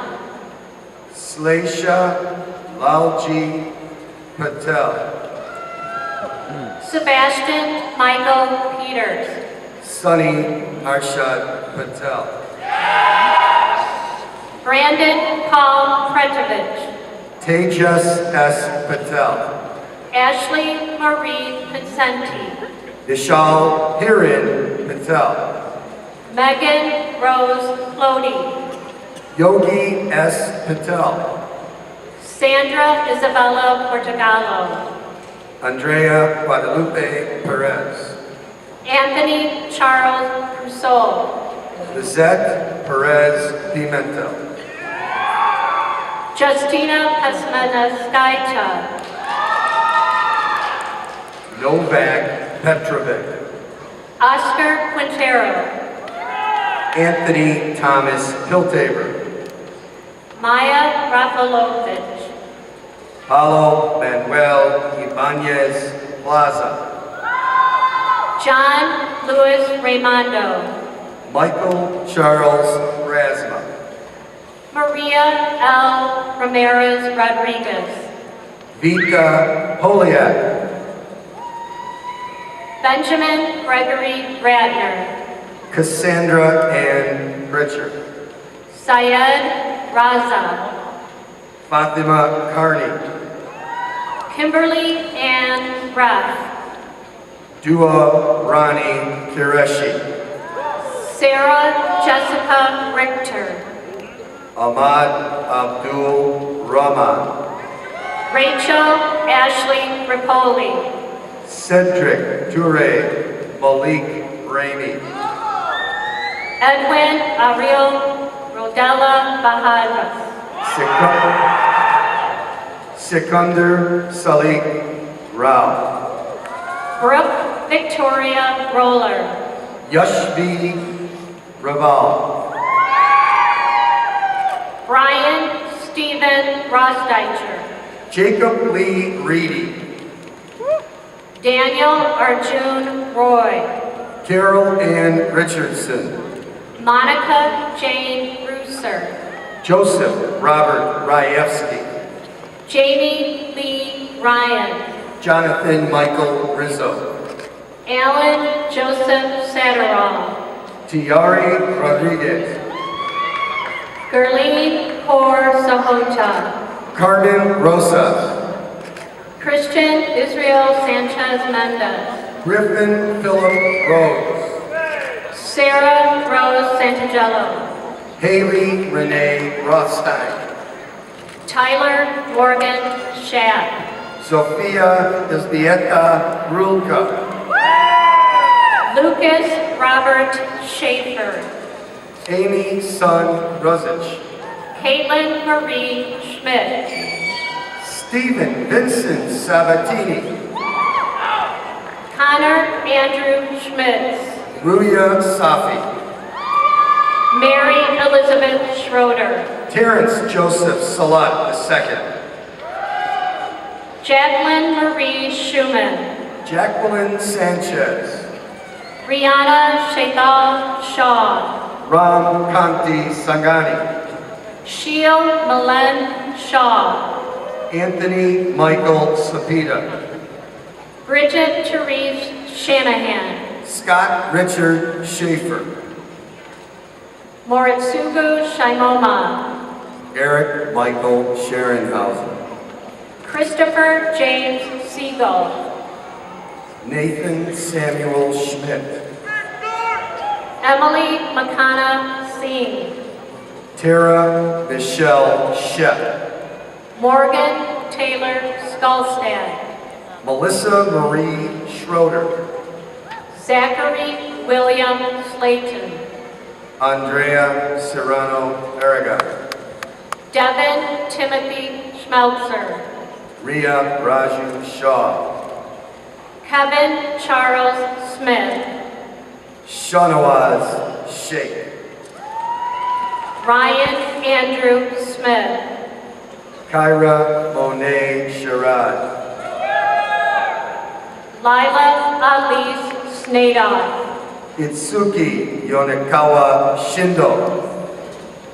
Slaisha Lalji Patel. Sebastian Michael Peters. Sunny Arshad Patel. Brandon Paul Pretovich. Tejas S. Patel. Ashley Marie Pincenti. Vishal Hiran Patel. Megan Rose Clody. Yogi S. Patel. Sandra Isabella Portogallo. Andrea Guadalupe Perez. Anthony Charles Crusoe. Lizette Perez Pimentel. Justina Pesmanaskaita. Novak Petrovic. Oscar Quintero. Anthony Thomas Hiltaber. Maya Rafalovich. Paulo Manuel Ibanez Plaza. John Luis Raimondo. Michael Charles Rasma. Maria L. Ramirez Rodriguez. Vika Poliak. Benjamin Gregory Radner. Cassandra Ann Richard. Syed Raza. Fatima Carney. Kimberly Ann Raff. Dua Rani Qureshi. Sarah Jessica Richter. Ahmad Abdul Rahman. Rachel Ashley Ripoli. Cedric Toure. Malik Ramey. Edwin Ariel Rodella Bahadas. Sikandar Salik Rao. Brooke Victoria Roller. Yashvi Raval. Brian Stephen Rosdeicher. Jacob Lee Reedy. Daniel Arjun Roy. Carol Ann Richardson. Monica Jane Brewser. Joseph Robert Rajewski. Jamie Lee Ryan. Jonathan Michael Rizzo. Alan Joseph Satterall. Tiari Rodriguez. Gurleen Kaur Sahota. Carmen Rosas. Christian Israel Sanchez Mendez. Griffin Philip Rose. Sarah Rose Santagello. Haley Renee Rothstein. Tyler Morgan Schapp. Sofia Isbieta Rulka. Lucas Robert Schaefer. Amy Sun Rosich. Caitlin Marie Schmidt. Stephen Vincent Sabatini. Connor Andrew Schmitz. Ruya Safi. Mary Elizabeth Schroeder. Terrence Joseph Salat II. Jacqueline Marie Schumann. Jacqueline Sanchez. Rihanna Shaital Shaw. Ram Kanti Sangani. Sheil Malen Shaw. Anthony Michael Sapita. Bridget Therese Shanahan. Scott Richard Schaefer. Moritsugu Shaimoma. Eric Michael Scherenhausen. Christopher James Siegel. Nathan Samuel Schmidt. Emily Makana Singh. Tara Michelle Shep. Morgan Taylor Skulstad. Melissa Marie Schroeder. Zachary William Slayton. Andrea Serrano Aragon. Devin Timothy Schmelzer. Ria Raju Shaw. Kevin Charles Smith. Shanawaz Sheikh. Ryan Andrew Smith. Kyra Monet Sherrod. Lila Elise Snadoff. Itsuki Yonekawa Shindo.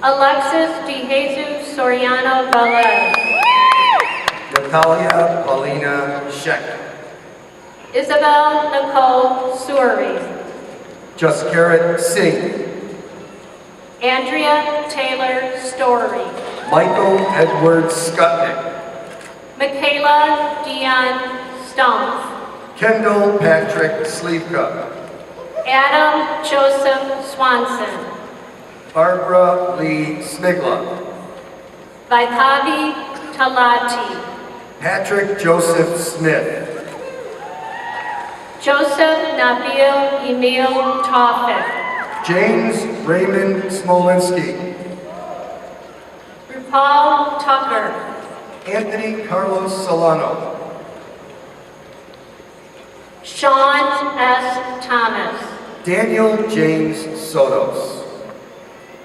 Alexis DeJesus Soriano Velez. Natalia Paulina Sheck. Isabel Nicole Suri. Jaskarit Singh. Andrea Taylor Story. Michael Edward Skutnik. Michaela Dion Stumpf. Kendall Patrick Slivka. Adam Joseph Swanson. Barbara Lee Smigla. Vaitavi Talati. Patrick Joseph Smith. Joseph Nabil Emil Tofik. James Raymond Smolinski. RuPaul Tucker. Anthony Carlos Solano. Sean S. Thomas. Daniel James Sotos.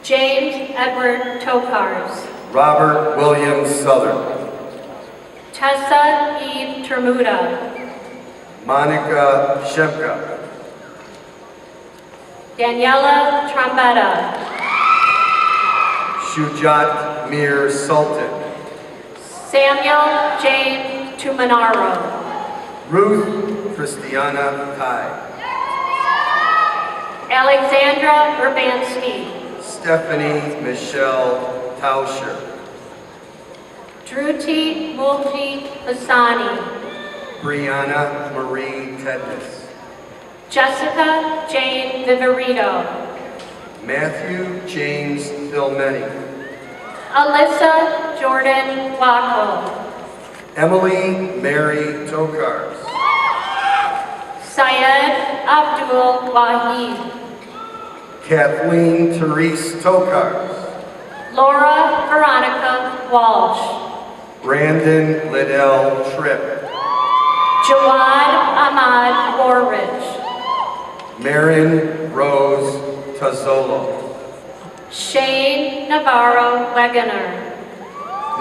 James Edward Tokars. Robert William Southern. Tessa Eve Termuda. Monica Shemka. Daniela Trombetta. Shujat Mir Sultan. Samuel James Tumanaro. Ruth Christiana Tai. Alexandra Urbanski. Stephanie Michelle Tauscher. Druti Multi Hasani. Brianna Marie Tedness. Jessica Jane Viverito. Matthew James Philmeny. Alyssa Jordan Wackel. Emily Mary Tokars. Syed Abdul Wahid. Kathleen Therese Tokars. Laura Veronica Walsh. Brandon Liddell Tripp. Jawad Ahmad Orridge. Marin Rose Tazzolo. Shane Navarro Wegener.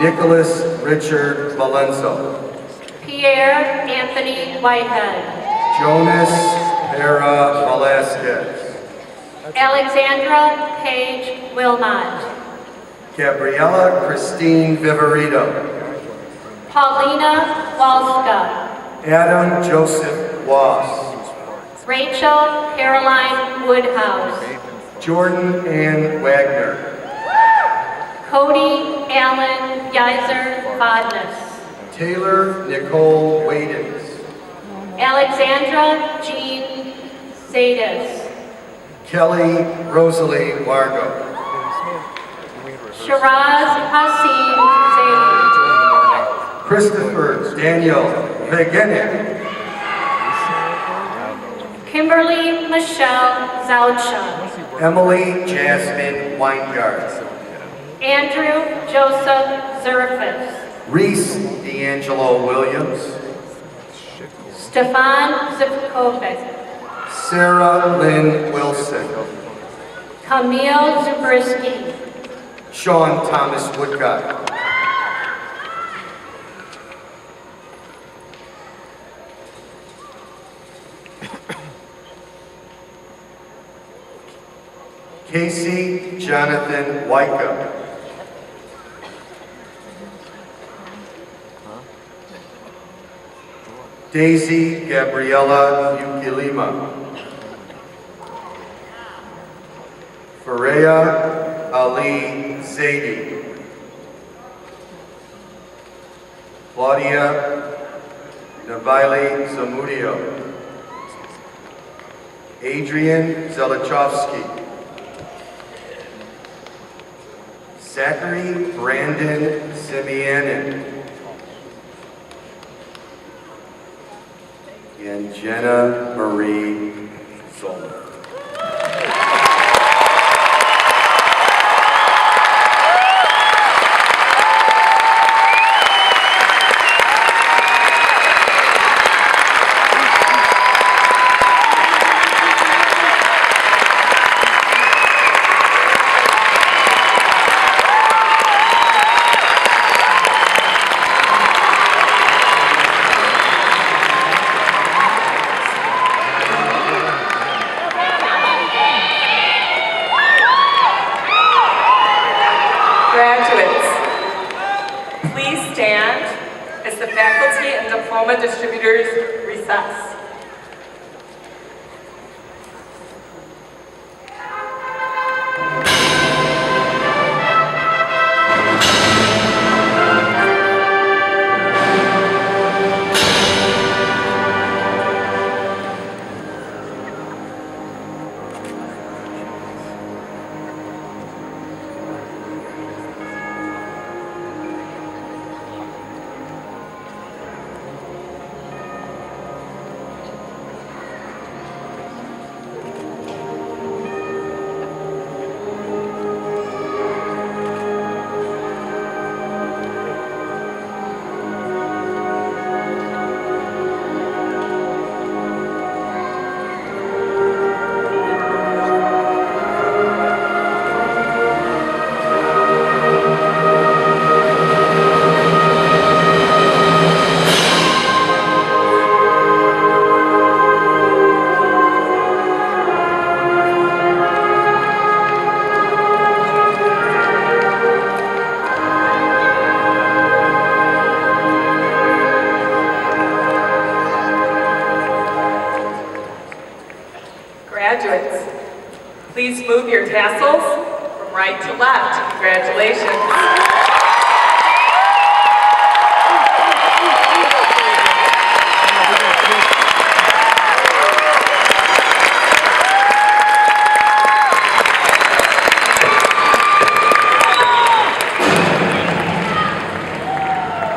Nicholas Richard Valenzo. Pierre Anthony Whitehead. Jonas Vera Velasquez. Alexandra Paige Wilmot. Gabriela Christine Viverito. Paulina Walska. Adam Joseph Wass. Rachel Caroline Woodhouse. Jordan Ann Wagner. Cody Allen Geyser Bodness. Taylor Nicole Wadens. Alexandra Jean Zadis. Kelly Rosalie Wargo. Shiraz Hassim Zaidi. Christopher Daniel Vegenin. Kimberly Michelle Zoucha. Emily Jasmine Weingart. Andrew Joseph Zerfis. Reese D'Angelo Williams. Stefan Zivkovic. Sarah Lynn Wilson. Camille Zabriskie. Sean Thomas Woodcock. Casey Jonathan Wyckoff. Daisy Gabriella Ukilima. Fareya Ali Zaidi. Claudia Navili Zamudio. Adrian Zelachowski. Zachary Brandon Simianin. And Jenna Marie Zoller. Graduates, please stand as the faculty and diploma distributors recess. Graduates, please move your tassels from right to left. Congratulations.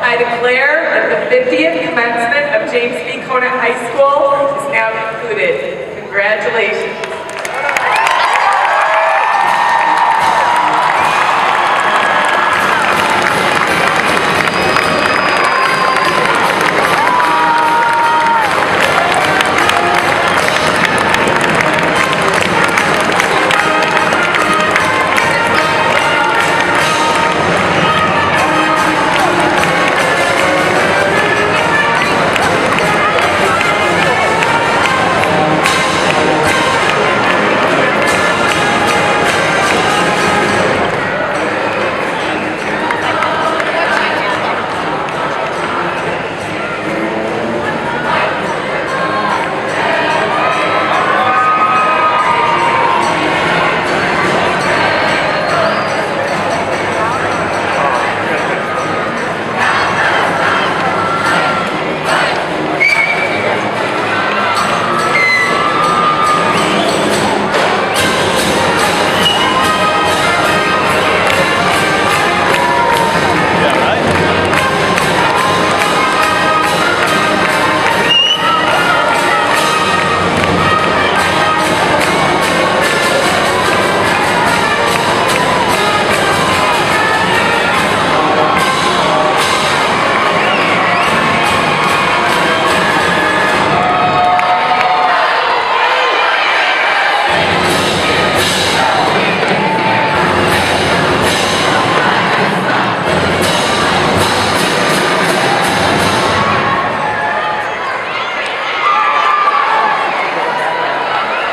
I declare that the 50th commencement of James B. Conant High School is now concluded. Congratulations.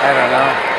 I don't know.